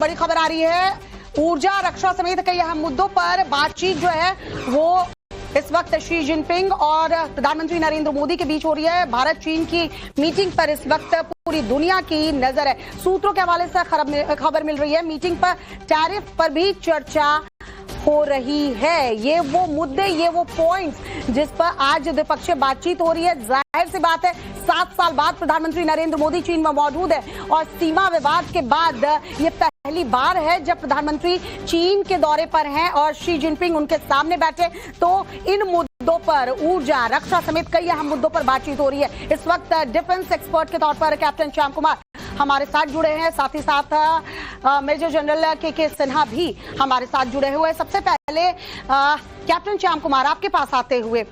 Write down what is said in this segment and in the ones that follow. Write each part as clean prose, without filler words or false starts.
बड़ी खबर आ रही है। ऊर्जा, रक्षा समेत कई अहम मुद्दों पर बातचीत जो है वो इस वक्त शी जिनपिंग और प्रधानमंत्री नरेंद्र मोदी के बीच हो रही है। भारत चीन की मीटिंग पर इस वक्त पूरी दुनिया की नजर है। सूत्रों के हवाले से खबर मिल रही है, मीटिंग पर टैरिफ पर भी चर्चा हो रही है। ये वो मुद्दे, ये वो पॉइंट्स जिस पर आज द्विपक्षीय बातचीत हो रही है। जाहिर सी बात है, 7 साल बाद प्रधानमंत्री नरेंद्र मोदी चीन में मौजूद है और सीमा विवाद के बाद ये पहली बार है जब प्रधानमंत्री चीन के दौरे पर हैं और शी जिनपिंग उनके सामने बैठे। तो इन मुद्दों पर, ऊर्जा, रक्षा समेत कई अहम मुद्दों पर बातचीत हो रही है। इस वक्त डिफेंस एक्सपर्ट के तौर पर कैप्टन श्याम कुमार हमारे साथ जुड़े हैं, साथ ही साथ मेजर जनरल के सिन्हा भी हमारे साथ जुड़े हुए हैं। सबसे पहले कैप्टन श्याम कुमार, आपके पास आते हुए,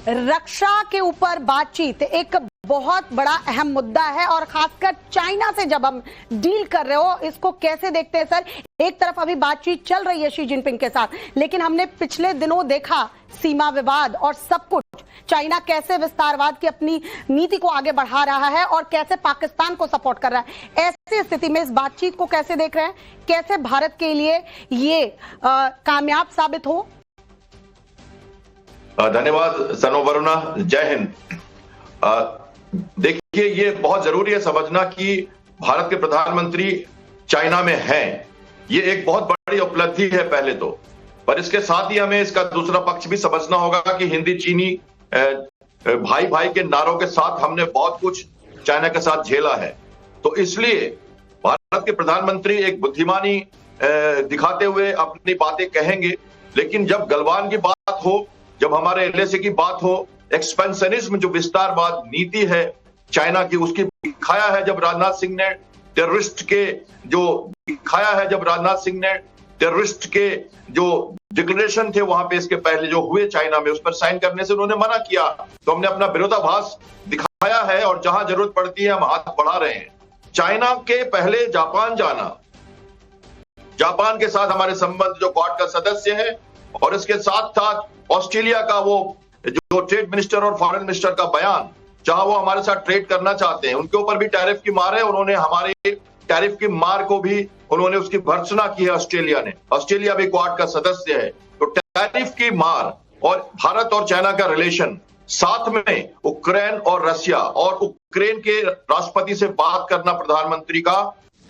रक्षा के ऊपर बातचीत एक बहुत बड़ा अहम मुद्दा है और खासकर चाइना से जब हम डील कर रहे हो, इसको कैसे देखते हैं सर? एक तरफ अभी बातचीत चल रही है शी जिनपिंग के साथ, लेकिन हमने पिछले दिनों देखा सीमा विवाद और सब कुछ, चाइना कैसे विस्तारवाद की अपनी नीति को आगे बढ़ा रहा है और कैसे पाकिस्तान को सपोर्ट कर रहा है। ऐसी स्थिति में इस बातचीत को कैसे देख रहे हैं? कैसे भारत के लिए ये कामयाब साबित हो? धन्यवाद सनोवरुणा, जय हिंद। देखिए, ये बहुत जरूरी है समझना कि भारत के प्रधानमंत्री चाइना में हैं। ये एक बहुत बड़ी उपलब्धि है पहले तो, पर इसके साथ ही हमें इसका दूसरा पक्ष भी समझना होगा कि हिंदी चीनी भाई भाई के नारों के साथ हमने बहुत कुछ चाइना के साथ झेला है। तो इसलिए भारत के प्रधानमंत्री एक बुद्धिमानी दिखाते हुए अपनी बातें कहेंगे, लेकिन जब गलवान की बात हो, जब हमारे एलएसी की बात हो, एक्सपेंशनिज्म जो विस्तारवाद नीति है चाइना की, उसकी दिखाया है जब राजनाथ सिंह ने टेररिस्ट के जो डिक्लेरेशन थे वहां पे इसके पहले जो हुए चाइना में, उस पर साइन करने से उन्होंने मना किया। तो हमने अपना विरोधाभास दिखाया है और जहां जरूरत पड़ती है हम हाथ बढ़ा रहे हैं। चाइना के पहले जापान जाना, जापान के साथ हमारे संबंध जो क्वाड का सदस्य है, और इसके साथ साथ ऑस्ट्रेलिया का वो जो ट्रेड मिनिस्टर और फॉरेन मिनिस्टर का बयान, जहां वो हमारे साथ ट्रेड करना चाहते हैं, उनके ऊपर भी टैरिफ की मार है। उन्होंने हमारे टैरिफ की मार को भी उन्होंने उसकी भर्त्सना की है ऑस्ट्रेलिया ने। ऑस्ट्रेलिया भी क्वाड का सदस्य है। तो टैरिफ की मार और भारत और चाइना का रिलेशन, साथ में यूक्रेन और रशिया और यूक्रेन के राष्ट्रपति से बात करना प्रधानमंत्री का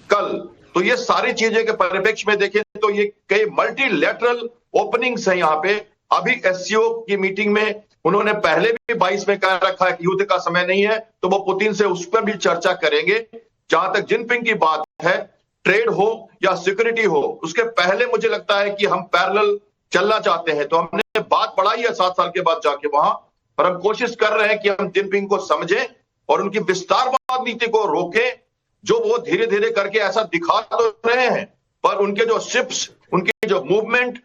कल, तो ये सारी चीजें के परिप्रेक्ष्य में देखें तो ये कई मल्टीलैटरल ओपनिंग्स हैं यहाँ पे। अभी एससीओ की मीटिंग में उन्होंने पहले भी 22 में कह रखा है कि युद्ध का समय नहीं है, तो वो पुतिन से उस पर भी चर्चा करेंगे। जहां तक जिनपिंग की बात है, ट्रेड हो या सिक्योरिटी हो, उसके पहले मुझे लगता है कि हम पैरेलल चलना चाहते हैं। तो हमने बात बढ़ाई है 7 साल के बाद जाके वहां, पर हम कोशिश कर रहे हैं कि हम जिनपिंग को समझें और उनकी विस्तारवाद नीति को रोकें, जो वो धीरे धीरे करके ऐसा दिखा तो रहे हैं, पर उनके जो शिप्स, उनकी जो मूवमेंट